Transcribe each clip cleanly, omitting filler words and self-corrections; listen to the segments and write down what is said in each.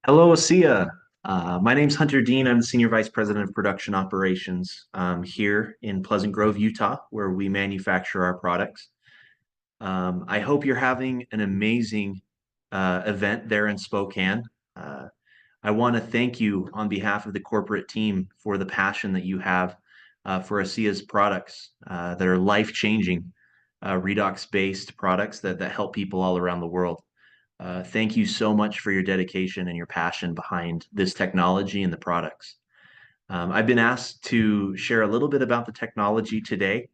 Hello, ASEA. My name's Hunter Dean. I'm the Senior Vice President of Production Operations here in Pleasant Grove, Utah, where we manufacture our products. I hope you're having an amazing event there in Spokane. Uh, I want to thank you on behalf of the corporate team for the passion that you have for ASEA's products that are life-changing, redox-based products that help people all around the world. Thank you so much for your dedication and your passion behind this technology and the products. I've been asked to share a little bit about the technology today.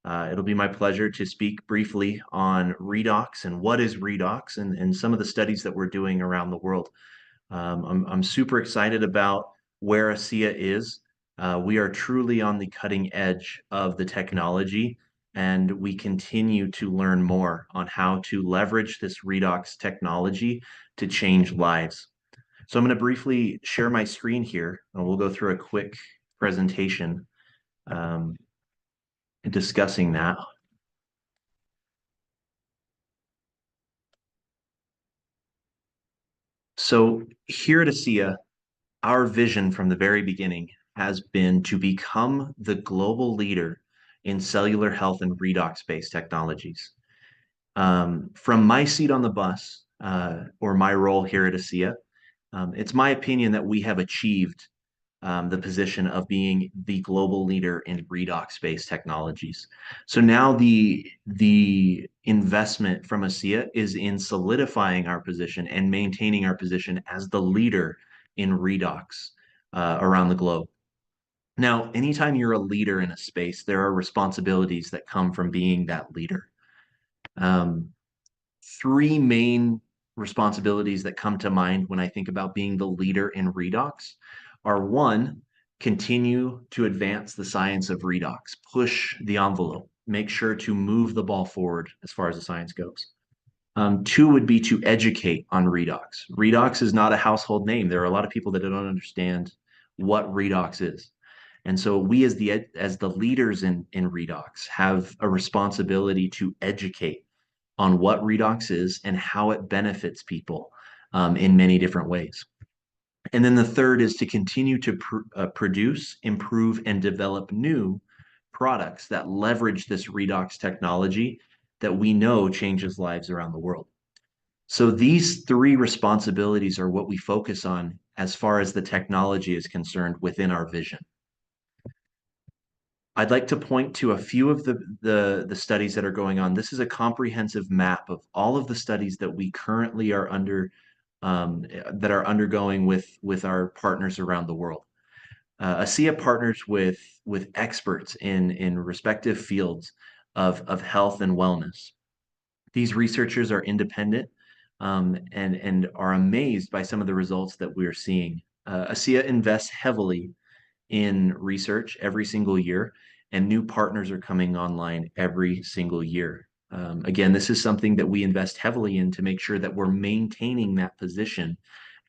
It'll be my pleasure to speak briefly on redox and what is redox and some of the studies that we're doing around the world. I'm super excited about where ASEA is. We are truly on the cutting edge of the technology, and we continue to learn more on how to leverage this redox technology to change lives. So I'm going to briefly share my screen here, and we'll go through a quick presentation um, discussing that. So here at ASEA, our vision from the very beginning has been to become the global leader in cellular health and redox-based technologies. From my seat on the bus, or my role here at ASEA, it's my opinion that we have achieved the position of being the global leader in redox-based technologies. So now the investment from ASEA is in solidifying our position and maintaining our position as the leader in redox around the globe. Now, anytime you're a leader in a space, there are responsibilities that come from being that leader. Um, Three main responsibilities that come to mind when I think about being the leader in redox are: one, continue to advance the science of redox, push the envelope, make sure to move the ball forward as far as the science goes. Two would be to educate on redox. Redox is not a household name. There are a lot of people that don't understand what redox is. And so we as the leaders in redox have a responsibility to educate on what redox is and how it benefits people in many different ways. And then the third is to continue to produce, improve, and develop new products that leverage this redox technology that we know changes lives around the world. So these three responsibilities are what we focus on as far as the technology is concerned within our vision. I'd like to point to a few of the studies that are going on. This is a comprehensive map of all of the studies that we currently are that are undergoing with our partners around the world. ASEA partners with experts in respective fields of health and wellness. These researchers are independent and are amazed by some of the results that we're seeing. ASEA invests heavily in research every single year, and new partners are coming online every single year. Again, this is something that we invest heavily in to make sure that we're maintaining that position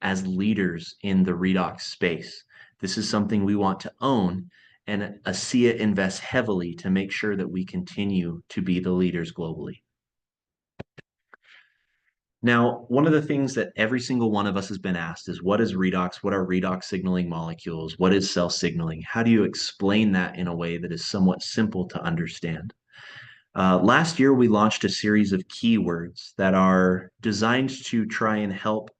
as leaders in the redox space. This is something we want to own, and ASEA invests heavily to make sure that we continue to be the leaders globally. Now, one of the things that every single one of us has been asked is, what is redox? What are redox signaling molecules? What is cell signaling? How do you explain that in a way that is somewhat simple to understand? Last year, we launched a series of keywords that are designed to try and help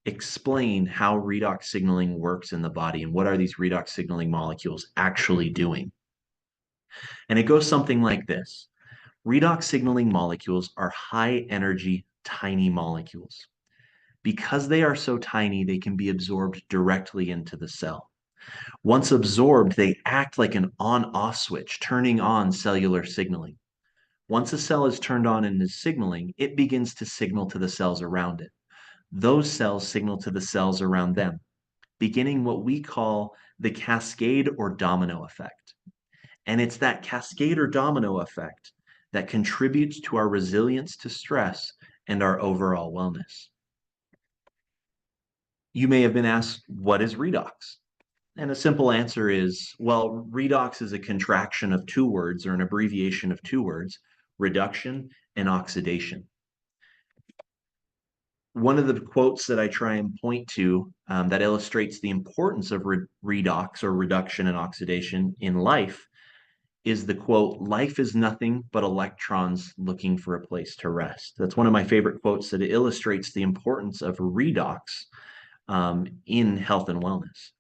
explain how redox signaling works in the body and what are these redox signaling molecules actually doing. And it goes something like this. Redox signaling molecules are high energy, tiny molecules. Because they are so tiny, they can be absorbed directly into the cell. Once absorbed, they act like an on-off switch, turning on cellular signaling. Once a cell is turned on and is signaling, it begins to signal to the cells around it. Those cells signal to the cells around them, beginning what we call the cascade or domino effect. And it's that cascade or domino effect that contributes to our resilience to stress and our overall wellness. You may have been asked, what is redox? And a simple answer is, well, redox is a contraction of two words or an abbreviation of two words: reduction and oxidation. one of the quotes that I try and point to that illustrates the importance of redox or reduction and oxidation in life is the quote, "Life is nothing but electrons looking for a place to rest." That's one of my favorite quotes that illustrates the importance of redox in health and wellness.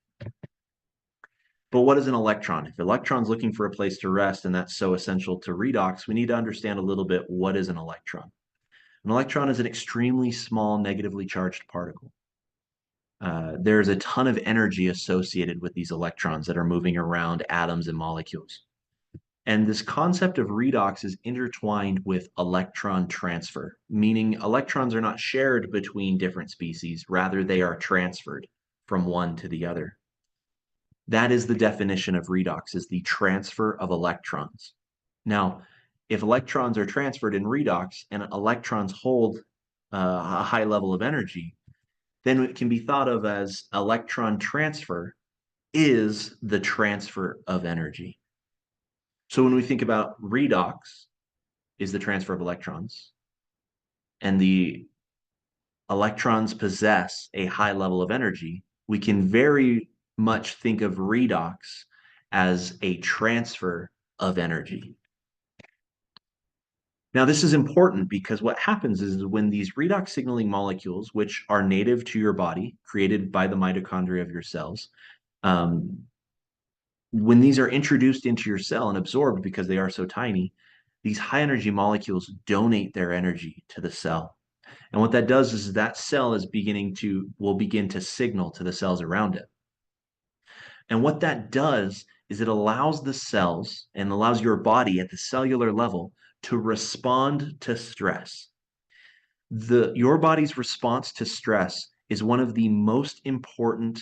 But what is an electron? If electron's looking for a place to rest, and that's so essential to redox, we need to understand a little bit what is an electron. An electron is an extremely small negatively charged particle. There's a ton of energy associated with these electrons that are moving around atoms and molecules. And this concept of redox is intertwined with electron transfer, meaning electrons are not shared between different species, rather they are transferred from one to the other. That is the definition of redox, is the transfer of electrons. Now, if electrons are transferred in redox and electrons hold a high level of energy, then it can be thought of as electron transfer is the transfer of energy. So when we think about redox is the transfer of electrons, and the electrons possess a high level of energy, we can very much think of redox as a transfer of energy. Now, this is important because what happens is when these redox signaling molecules, which are native to your body, created by the mitochondria of your cells, when these are introduced into your cell and absorbed because they are so tiny, these high energy molecules donate their energy to the cell. And what that does is that cell will begin to signal to the cells around it. And what that does is it allows the cells and allows your body at the cellular level to respond to stress. Your body's response to stress is one of the most important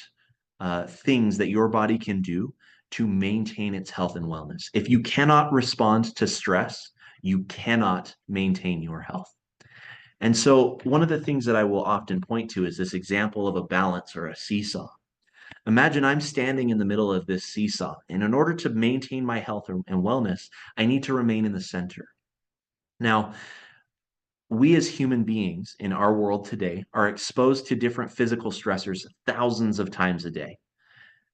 things that your body can do to maintain its health and wellness. If you cannot respond to stress, you cannot maintain your health. And so, one of the things that I will often point to is this example of a balance or a seesaw. Imagine I'm standing in the middle of this seesaw, and in order to maintain my health and wellness, I need to remain in the center. Now, we as human beings in our world today are exposed to different physical stressors thousands of times a day.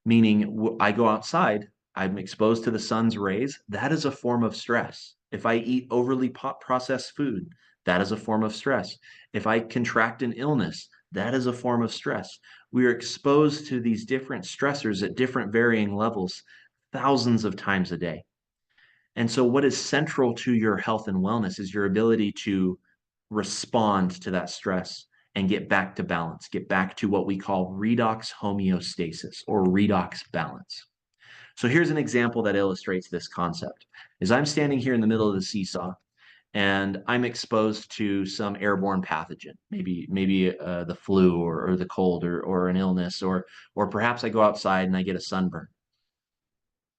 Meaning, I go outside, I'm exposed to the sun's rays. That is a form of stress. If I eat overly processed food, that is a form of stress. If I contract an illness, that is a form of stress. We are exposed to these different stressors at different varying levels thousands of times a day. And so, what is central to your health and wellness is your ability to respond to that stress and get back to balance, get back to what we call redox homeostasis or redox balance. So here's an example that illustrates this concept. Is I'm standing here in the middle of the seesaw and I'm exposed to some airborne pathogen, maybe the flu or the cold or an illness, or perhaps I go outside and I get a sunburn.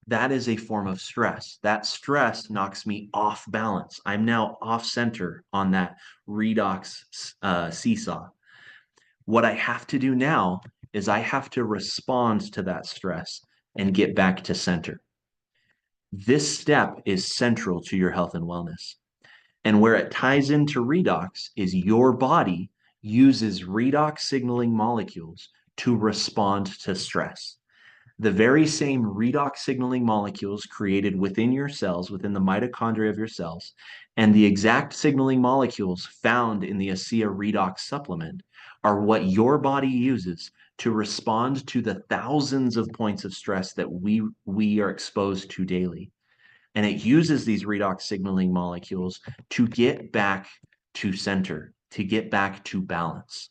That is a form of stress. That stress knocks me off balance. I'm now off center on that redox seesaw. What I have to do now is I have to respond to that stress and get back to center. This step is central to your health and wellness. And where it ties into redox is your body uses redox signaling molecules to respond to stress. The very same redox signaling molecules created within your cells, within the mitochondria of your cells, and the exact signaling molecules found in the ASEA redox supplement are what your body uses to respond to the thousands of points of stress that we are exposed to daily. And it uses these redox signaling molecules to get back to center, to get back to balance.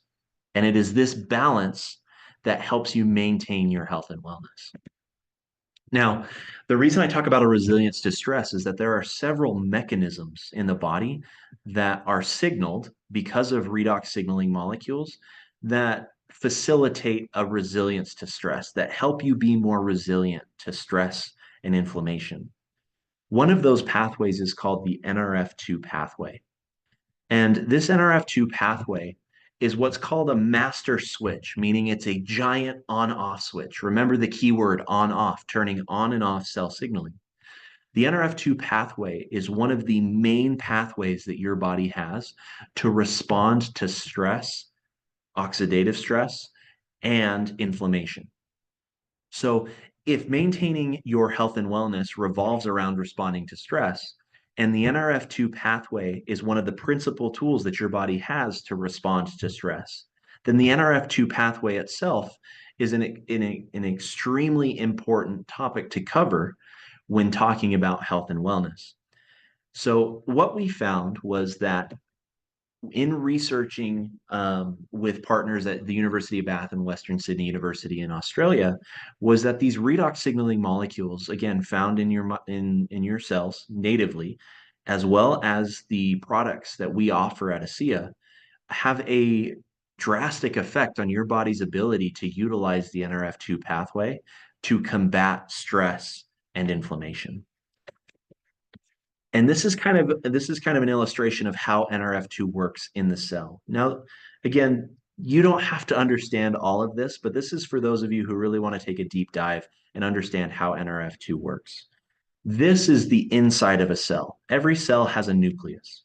And it is this balance that helps you maintain your health and wellness. Now, the reason I talk about a resilience to stress is that there are several mechanisms in the body that are signaled because of redox signaling molecules that facilitate a resilience to stress, that help you be more resilient to stress and inflammation. One of those pathways is called the NRF2 pathway. And this NRF2 pathway is what's called a master switch, meaning it's a giant on-off switch. Remember the keyword on-off, turning on and off cell signaling. The NRF2 pathway is one of the main pathways that your body has to respond to stress oxidative stress, and inflammation. So, if maintaining your health and wellness revolves around responding to stress, and the NRF2 pathway is one of the principal tools that your body has to respond to stress, then the NRF2 pathway itself is an extremely important topic to cover when talking about health and wellness. So, what we found was that in researching with partners at the University of Bath and Western Sydney University in Australia, was that these redox signaling molecules, again found in your cells natively, as well as the products that we offer at ASEA, have a drastic effect on your body's ability to utilize the NRF2 pathway to combat stress and inflammation. And this is kind of an illustration of how NRF2 works in the cell. Now, again, you don't have to understand all of this, but this is for those of you who really want to take a deep dive and understand how NRF2 works. This is the inside of a cell. Every cell has a nucleus.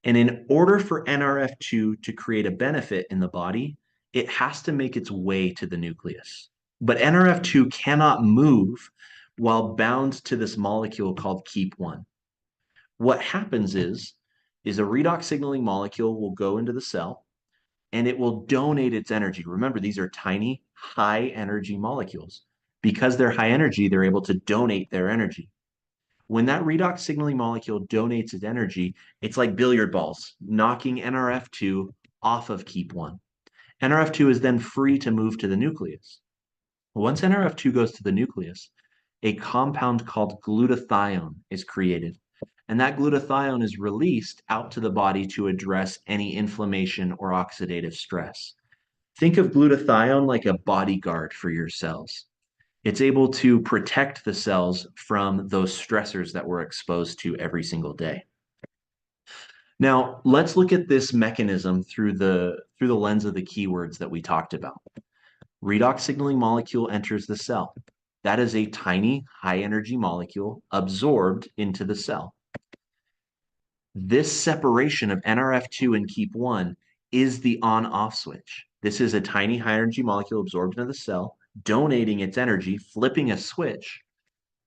And in order for NRF2 to create a benefit in the body, it has to make its way to the nucleus. But NRF2 cannot move while bound to this molecule called KEAP1. What happens is a redox signaling molecule will go into the cell and it will donate its energy. Remember, these are tiny, high energy molecules. Because they're high energy, they're able to donate their energy. When that redox signaling molecule donates its energy, it's like billiard balls, knocking NRF2 off of KEAP1. NRF2 is then free to move to the nucleus. Once NRF2 goes to the nucleus, a compound called glutathione is created. And that glutathione is released out to the body to address any inflammation or oxidative stress. Think of glutathione like a bodyguard for your cells. It's able to protect the cells from those stressors that we're exposed to every single day. Now, let's look at this mechanism through the lens of the keywords that we talked about. Redox signaling molecule enters the cell. That is a tiny, high energy molecule absorbed into the cell. This separation of NRF2 and KEAP1 is the on-off switch. This is a tiny high energy molecule absorbed into the cell, donating its energy, flipping a switch,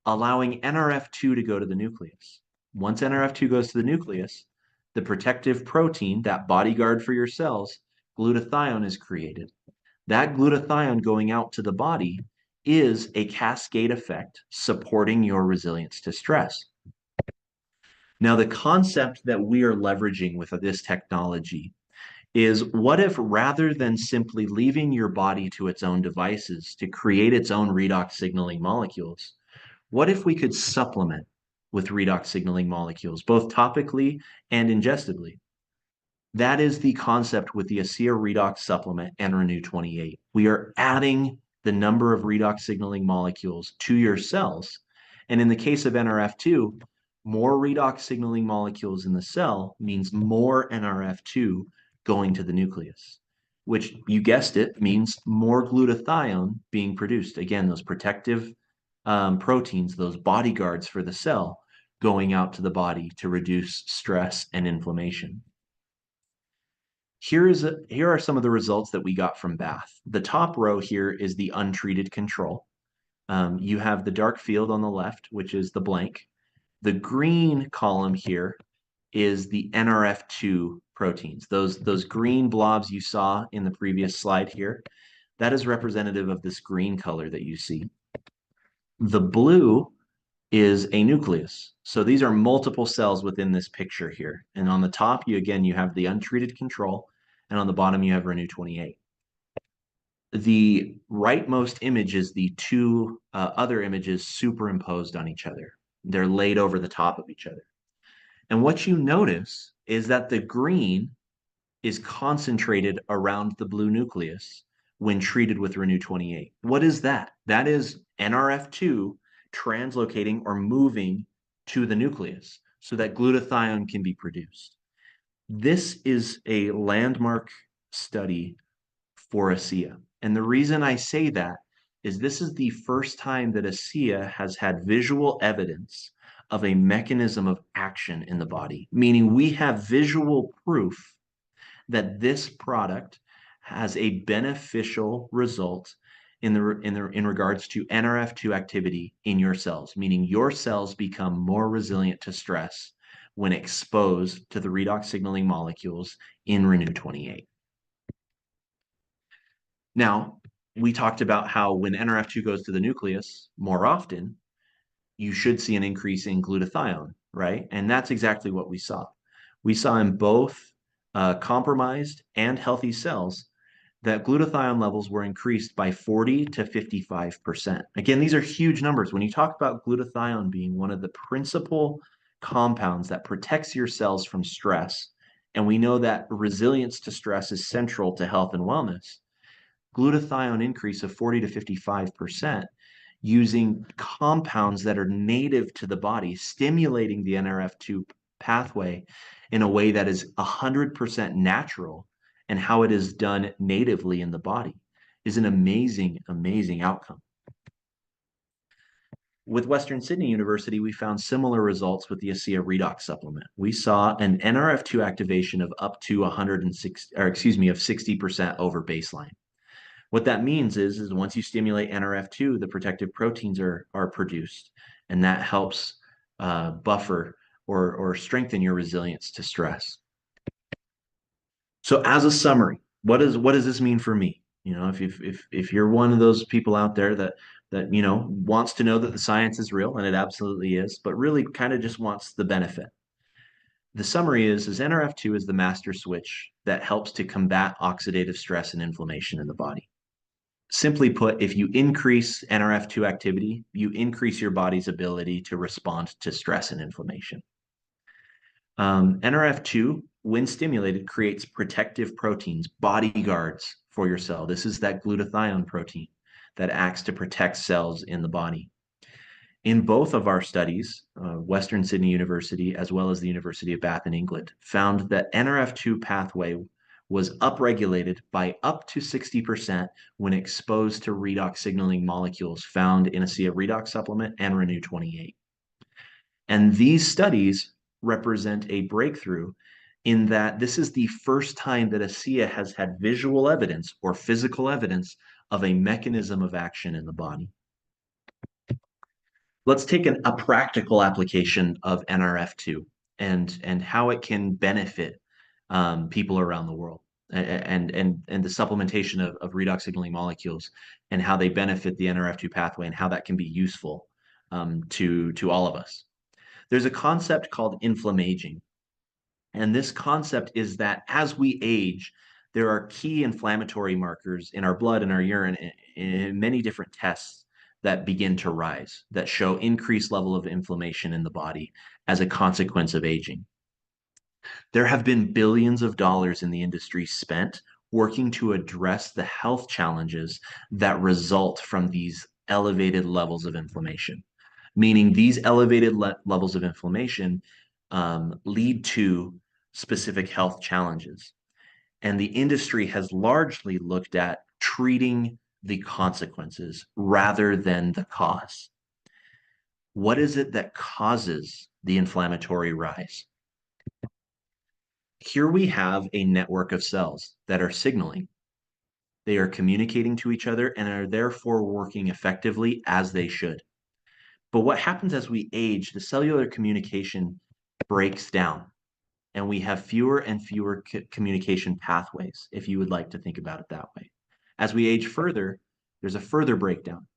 allowing NRF2 to go to the nucleus. Once NRF2 goes to the nucleus, the protective protein, that bodyguard for your cells, glutathione, is created. That glutathione going out to the body is a cascade effect supporting your resilience to stress. Now, the concept that we are leveraging with this technology is, what if rather than simply leaving your body to its own devices to create its own redox signaling molecules, what if we could supplement with redox signaling molecules, both topically and ingestively? That is the concept with the ASEA Redox supplement and Renew 28. We are adding the number of redox signaling molecules to your cells. And in the case of NRF2, more redox signaling molecules in the cell means more NRF2 going to the nucleus, which, you guessed it, means more glutathione being produced. Again, those protective proteins, those bodyguards for the cell, going out to the body to reduce stress and inflammation. Here are some of the results that we got from Bath. The top row here is the untreated control. You have the dark field on the left, which is the blank. The green column here is the NRF2 proteins. Those green blobs you saw in the previous slide here, that is representative of this green color that you see. The blue is a nucleus. So these are multiple cells within this picture here. And on the top, you have the untreated control, and on the bottom, you have Renew 28. The rightmost image is the two other images superimposed on each other. They're laid over the top of each other. And what you notice is that the green is concentrated around the blue nucleus when treated with Renew 28. What is that? That is NRF2 translocating or moving to the nucleus so that glutathione can be produced. This is a landmark study for ASEA. And the reason I say that is this is the first time that ASEA has had visual evidence of a mechanism of action in the body, meaning we have visual proof that this product has a beneficial result in regards to NRF2 activity in your cells, meaning your cells become more resilient to stress when exposed to the redox signaling molecules in Renew 28. Now, we talked about how when NRF2 goes to the nucleus more often, you should see an increase in glutathione, right? And that's exactly what we saw. We saw in both compromised and healthy cells that glutathione levels were increased by 40 to 55%. Again, these are huge numbers. When you talk about glutathione being one of the principal compounds that protects your cells from stress, and we know that resilience to stress is central to health and wellness, glutathione increase of 40 to 55% using compounds that are native to the body, stimulating the NRF2 pathway in a way that is 100% natural, and how it is done natively in the body is an amazing, amazing outcome. With Western Sydney University, we found similar results with the ASEA Redox supplement. We saw an NRF2 activation of up to 106, or excuse me, of 60% over baseline. What that means is once you stimulate NRF2, the protective proteins are produced, and that helps buffer or strengthen your resilience to stress. So, as a summary, what does this mean for me? You know, if you're one of those people out there that wants to know that the science is real, and it absolutely is, but really kind of just wants the benefit. The summary is NRF2 is the master switch that helps to combat oxidative stress and inflammation in the body. Simply put, if you increase NRF2 activity, you increase your body's ability to respond to stress and inflammation. NRF2, when stimulated, creates protective proteins, bodyguards for your cell. This is that glutathione protein that acts to protect cells in the body. In both of our studies, Western Sydney University as well as the University of Bath in England found that NRF2 pathway was upregulated by up to 60% when exposed to redox signaling molecules found in ASEA Redox supplement and Renew 28. And these studies represent a breakthrough in that this is the first time that ASEA has had visual evidence or physical evidence of a mechanism of action in the body. Let's take a practical application of NRF2 and how it can benefit people around the world, and the supplementation of redox signaling molecules and how they benefit the NRF2 pathway and how that can be useful to all of us. There's a concept called inflammaging. And this concept is that as we age, there are key inflammatory markers in our blood and our urine in many different tests that begin to rise, that show increased level of inflammation in the body as a consequence of aging. There have been billions of dollars in the industry spent working to address the health challenges that result from these elevated levels of inflammation, meaning these elevated levels of inflammation lead to specific health challenges. And the industry has largely looked at treating the consequences rather than the cause. What is it that causes the inflammatory rise? Here we have a network of cells that are signaling. They are communicating to each other and are therefore working effectively as they should. But what happens as we age, the cellular communication breaks down, and we have fewer and fewer communication pathways, if you would like to think about it that way. As we age further, there's a further breakdown.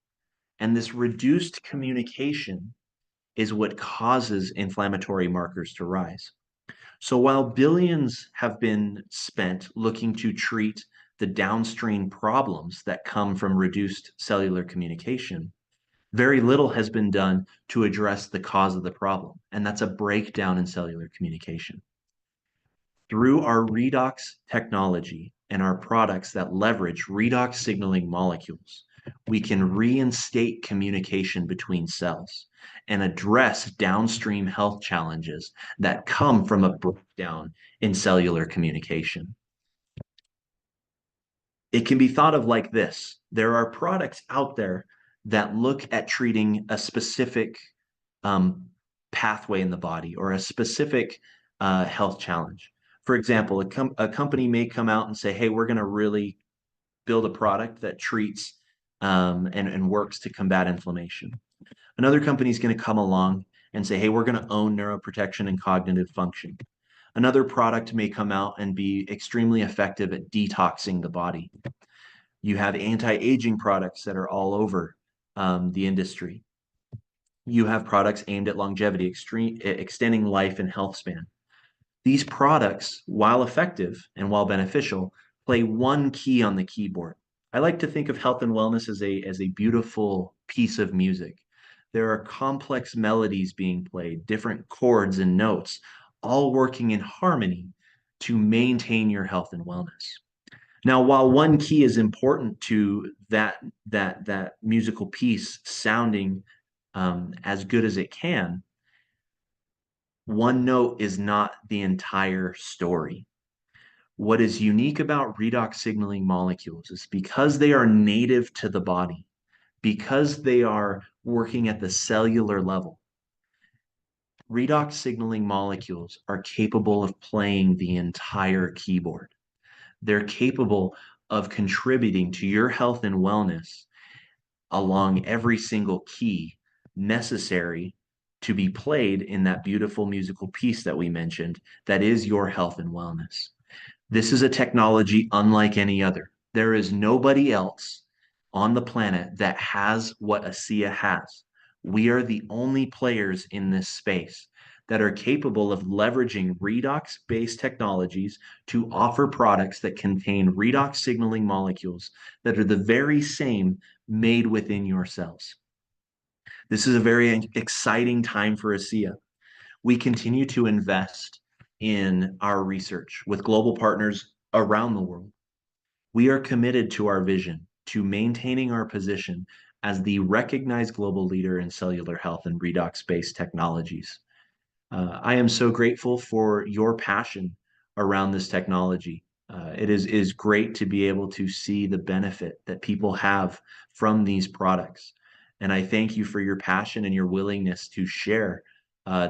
And this reduced communication is what causes inflammatory markers to rise. So while billions have been spent looking to treat the downstream problems that come from reduced cellular communication, very little has been done to address the cause of the problem, and that's a breakdown in cellular communication. Through our redox technology and our products that leverage redox signaling molecules, we can reinstate communication between cells and address downstream health challenges that come from a breakdown in cellular communication. It can be thought of like this. There are products out there that look at treating a specific pathway in the body or a specific health challenge. For example, a company may come out and say, hey, we're going to really build a product that treats and works to combat inflammation. Another company is going to come along and say, hey, we're going to own neuroprotection and cognitive function. Another product may come out and be extremely effective at detoxing the body. You have anti-aging products that are all over the industry. You have products aimed at longevity, extending life and health span. These products, while effective and while beneficial, play one key on the keyboard. I like to think of health and wellness as a beautiful piece of music. There are complex melodies being played, different chords and notes, all working in harmony to maintain your health and wellness. Now, while one key is important to that musical piece sounding as good as it can, one note is not the entire story. What is unique about redox signaling molecules is because they are native to the body, because they are working at the cellular level, redox signaling molecules are capable of playing the entire keyboard. They're capable of contributing to your health and wellness along every single key necessary to be played in that beautiful musical piece that we mentioned that is your health and wellness. This is a technology unlike any other. There is nobody else on the planet that has what ASEA has. We are the only players in this space that are capable of leveraging redox-based technologies to offer products that contain redox signaling molecules that are the very same made within your cells. This is a very exciting time for ASEA. We continue to invest in our research with global partners around the world. We are committed to our vision, to maintaining our position as the recognized global leader in cellular health and redox-based technologies. I am so grateful for your passion around this technology. It is great to be able to see the benefit that people have from these products. And I thank you for your passion and your willingness to share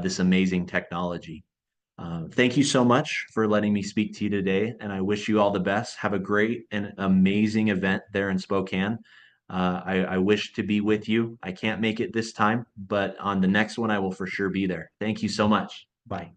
this amazing technology. Thank you so much for letting me speak to you today, and I wish you all the best. Have a great and amazing event there in Spokane. I wish to be with you. I can't make it this time, but on the next one, I will for sure be there. Thank you so much. Bye.